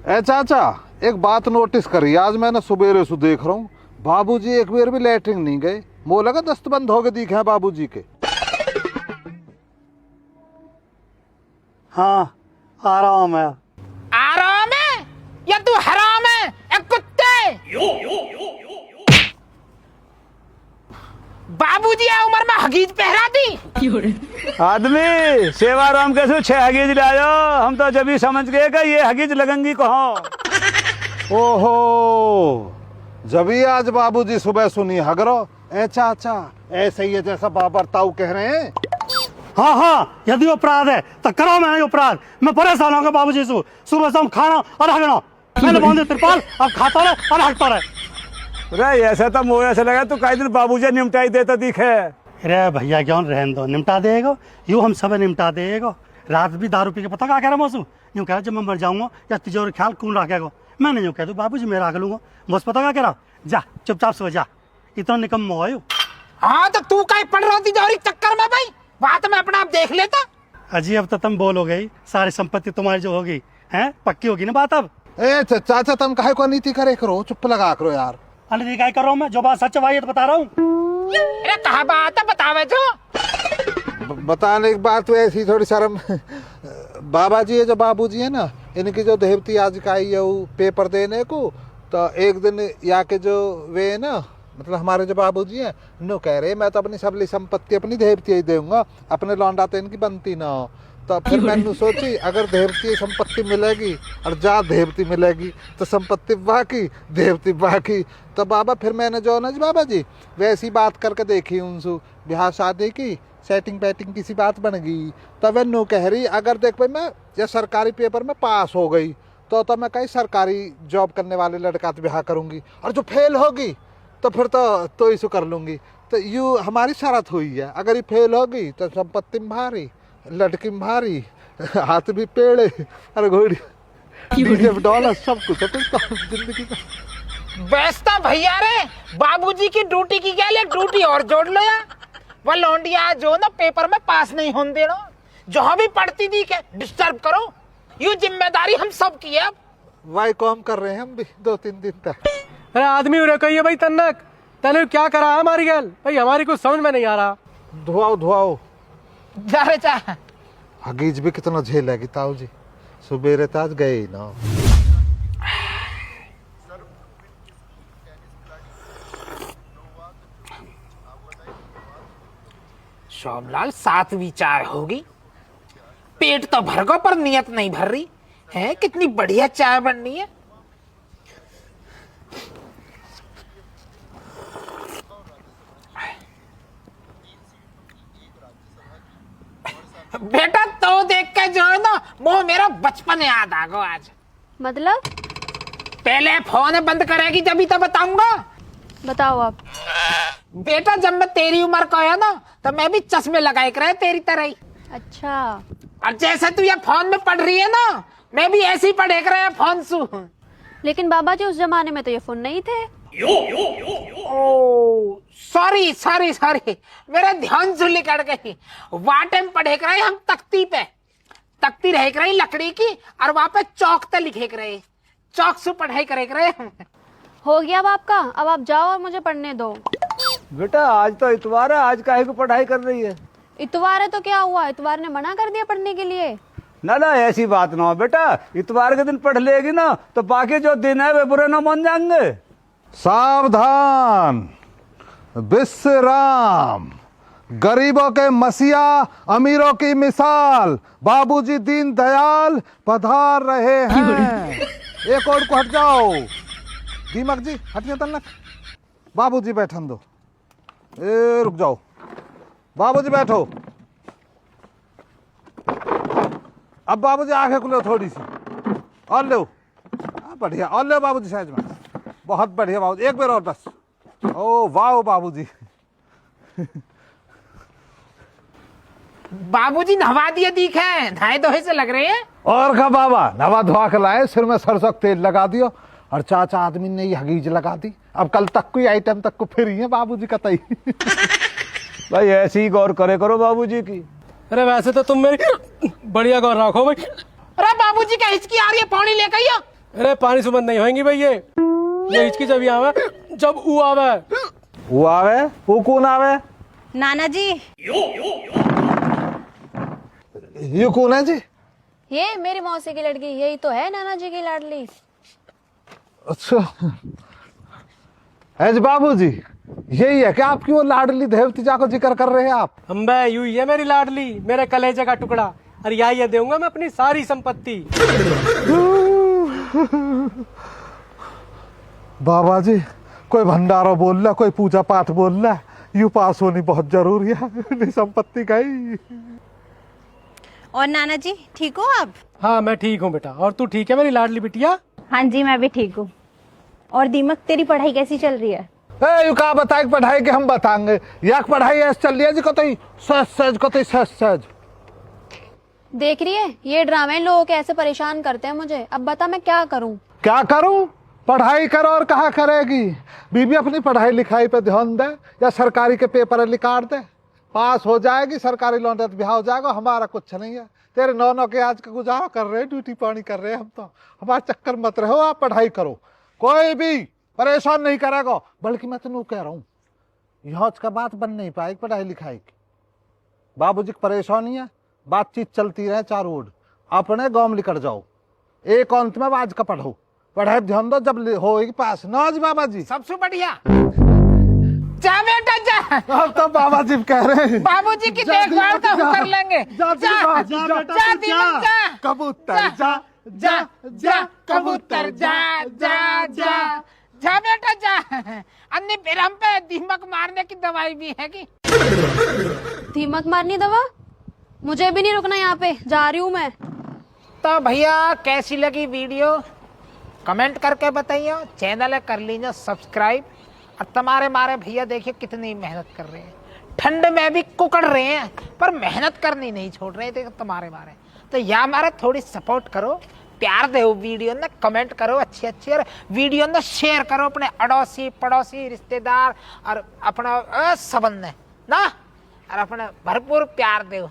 ए चाचा, एक बात नोटिस करी, आज मैं ना सुबेरे से देख रहा हूँ बाबूजी एक बार भी लैट्रिन नहीं गए। मो लगा दस्तबंद हो गए दिखे हैं बाबूजी के। हाँ आराम है। आराम है या तू हराम है ए कुत्ते? बाबूजी आ उम्र में हगीज पहरा दी। आदमी सेवाराम कैसे 6 हगीज लायो, हम तो जब ही समझ गए कि ये हगीज लगेंगी कहो। ओहो, जब ही आज बाबूजी सुबह सुनी हगरो। ए चाचा, ऐसे ही है जैसा बाबर ताऊ कह रहे हैं। हाँ हाँ, यदि अपराध है तो करो। मैं अपराध, मैं परेशान होगा बाबूजी से। सुबह शाम खाना और हगना, मैंने बांधे तिरपाल, अब खाता रहे और हगता रहे। अरे ऐसा तो मुझे ऐसा लगा तू कई दिन बाबूजी निमटाई देता दिखे। अरे भैया क्यों रहने दो, निमटा देगा यूँ, हम सब निमटा देगा। रात भी दारू पी के पता क्या कह रहा मौसू, यूँ कह रहा जब मैं मर जाऊंगा या तिजोरी ख्याल कौन रखेगा। मैंने यूँ कह दूँ बाबूजी मैं रख लूंगा, बस पता क्या कह रहा, जा चुपचाप सो जा, इतना निकम्मा हो। हाँ तो तू कहीं पड़ रहा तिजोरी चक्कर में भाई, बात में अपना आप देख लेता। अजी अब तो तुम बोल हो गई, सारी संपत्ति तुम्हारी जो होगी है पक्की होगी ना बात अब। ए चाचा, तुम काहे को नीति करे करो, चुप लगा करो यार। अनिति क्या कर रहा हूँ मैं, जो बात सच है तो बता रहा हूँ। अरे कहा बात है बतावे तो। बताने की बात तो ऐसी थोड़ी शर्म। बाबा जी है जो बाबूजी है ना, इनकी जो देवती आज का आई है वो पेपर देने को, तो एक दिन या के जो वे है ना, मतलब हमारे जो बाबूजी हैं, नो कह रहे मैं तो अपनी सबली संपत्ति अपनी देवती ही दूंगा, अपने लौंडा तो इनकी बनती ना हो। तो फिर मैंने सोची अगर देवती संपत्ति मिलेगी और जा देवती मिलेगी तो संपत्ति बाकी देवती बाकी। तो बाबा फिर मैंने जो ना जी बाबा जी वैसी बात करके देखी उनसे, ब्याह शादी की सेटिंग पैटिंग किसी बात बन गई। तब नो कह रही अगर देख भाई मैं या सरकारी पेपर में पास हो गई तो मैं कहीं सरकारी जॉब करने वाले लड़का से ब्याह करूंगी, और जो फेल होगी तो फिर तो इशू कर लूंगी। तो यूँ हमारी शरत हुई है, अगर ये फेल होगी तो संपत्ति में भारी, लड़की में भारी, हाथ भी पेड़े और घोड़ी डॉलर सब कुछ जिंदगी का। बेस्ता भैया रे, बाबूजी की ड्यूटी की क्या ले ड्यूटी और जोड़ लो यार। वह लौंडिया जो ना पेपर में पास नहीं होने देना, जहाँ भी पढ़ती थी के डिस्टर्ब करो, यूँ जिम्मेदारी हम सब की है। अब वाई कॉम कर रहे हैं हम भी 2-3 दिन तक। अरे आदमी उरे कहिए भाई तन्नक, तने क्या करा है हमारी गैल भाई, हमारी कुछ समझ में नहीं आ रहा। धुआओ जा रे जा। हगीज भी कितना झेलेगी ताऊ जी, सुबेरे ताज गए ही ना। शोभलाल 7वीं चाय होगी, पेट तो भर गो पर नियत नहीं भर रही है। कितनी बढ़िया चाय बननी है। बेटा तो देख के जो है ना वो मेरा बचपन याद आ गया आज। मतलब? पहले फोन बंद करेगी जब तो बताऊंगा। बताओ आप। बेटा जब मैं तेरी उम्र का है ना तो मैं भी चश्मे लगाए कर तेरी तरह ही। अच्छा। और जैसे तू ये फोन में पढ़ रही है ना, मैं भी ऐसे ही पढ़े कर रहा फोन सु। लेकिन बाबा जी उस जमाने में तो ये फोन नहीं थे। ओ सॉरी सॉरी सॉरी, मेरा ध्यान से निकल गई। वहाँ टाइम पढ़े कर हम तख्ती पे, तख्ती रह कर लकड़ी की, और वहाँ पे चौक पे लिखे कर चौक से पढ़ाई करे करे। हो गया अब आपका, अब आप जाओ और मुझे पढ़ने दो। बेटा आज तो इतवार है, आज काहे को पढ़ाई कर रही है? इतवार है तो क्या हुआ, इतवार ने मना कर दिया पढ़ने के लिए? ना ऐसी बात ना हो बेटा, इतवार के दिन पढ़ लेगी ना तो बाकी जो दिन है वे बुरे ना मान जाएंगे। सावधान, विश्राम, गरीबों के मसीहा अमीरों की मिसाल बाबूजी दीन दयाल पधार रहे हैं। एक और को हट जाओ, दीमक जी हटिए तलक, बाबूजी बैठन दो। ए रुक जाओ, बाबूजी बैठो। अब बाबूजी आंखें खुलो थोड़ी सी, और लो, बढ़िया, और लो बाबूजी साइज में, बहुत बढ़िया बाबूजी, एक बार और बस। ओ वाह बाबूजी। बाबूजी नहवा दिए दिखे, नहाए धोए से लग रहे हैं। और का बाबा नवा धोआ के लाए, सिर में सरसों का तेल लगा दियो, और चाचा आदमी ने ये हगीज लगा दी। अब कल तक कोई आइटम तक को फिर ही है बाबूजी का तई। भाई ऐसी ही गौर करे करो बाबूजी की। अरे वैसे तो तुम मेरी बढ़िया गौर रखो भाई। अरे बाबूजी का हिचकी आ रही है, पानी लेकर आइयो। अरे पानी से बंद नहीं होंगी भाई ये हिचकी जब आवे जब ऊ आवे। वो आवे, वो कौन आवे? नाना जी, ये कौन है जी? ये मेरी मौसी की लड़की, यही तो है नाना जी की लाडली। अच्छा है जी बाबूजी, यही है क्या आपकी वो लाडली देवतीजा को जिक्र कर रहे हैं आप? अम्बे यू ही है मेरी लाडली, मेरे कलेजे का टुकड़ा। और यही दूंगा मैं अपनी सारी संपत्ति। बाबा जी कोई भंडारा बोल रहा, कोई पूजा पाठ बोल रहा, यू पास होनी बहुत जरूरी है। नहीं संपत्ति गई। और नाना जी ठीक हो आप? हाँ मैं ठीक हूँ बेटा, और तू ठीक है मेरी लाडली बिटिया? हाँ जी मैं भी ठीक हूँ। और दीमक तेरी पढ़ाई कैसी चल रही है? यू कहा बताए पढ़ाई के हम बताएंगे, या पढ़ाई ऐसे चल रही है जी कतई सच सच कतई सच सच। देख रही है ये ड्रामे लोगों के ऐसे परेशान करते हैं मुझे। अब बता मैं क्या करूं? क्या करूं? पढ़ाई करो और कहाँ करेगी? बीबी अपनी पढ़ाई लिखाई पे ध्यान दे या सरकारी के पेपर निकाल दे, पास हो जाएगी, सरकारी लौंडे तो ब्याह हो जाएगा। हमारा कुछ नहीं है, तेरे नौ के आज का गुजारा कर रहे हैं, ड्यूटी पानी कर रहे हैं हम तो। हमारा चक्कर मत रहो, आप पढ़ाई करो, कोई भी परेशान नहीं करेगा। बल्कि मैं तो कह रहा हूँ यहाँ का बात बन नहीं पाएगी पढ़ाई लिखाई की। बाबूजी की परेशानी है, बातचीत चलती रहे चारों ओर, अपने गाँव में निकल जाओ, एक अंत में आज का पढ़ो, पढ़ाई ध्यान दो, जब होगी पास। नौज बाबा जी सबसे बढ़िया। जा बेटा जा, अब तो बाबा जी कह रहे हैं बाबूजी की देखभाल तो हम कर लेंगे। जा जा दीमक जा, कबूतर जा जा जा कबूतर जा जा जा जा बेटा जा। अन्य फिर हम पे दीमक मारने की दवाई भी है कि? दीमक मारनी दवा? मुझे भी नहीं रुकना यहाँ पे, जा रही हूँ मैं। तो भैया कैसी लगी वीडियो कमेंट करके बताइए, चैनल है कर लीजिए सब्सक्राइब। और तुम्हारे मारे भैया देखिए कितनी मेहनत कर रहे हैं, ठंड में भी कुकड़ रहे हैं पर मेहनत करनी नहीं छोड़ रहे थे तुम्हारे मारे। तो या हमारा थोड़ी सपोर्ट करो, प्यार दो वीडियो ना, कमेंट करो अच्छी अच्छी, और वीडियो ना शेयर करो अपने अड़ोसी पड़ोसी रिश्तेदार और अपना संबंध ना, और अपना भरपूर प्यार दो।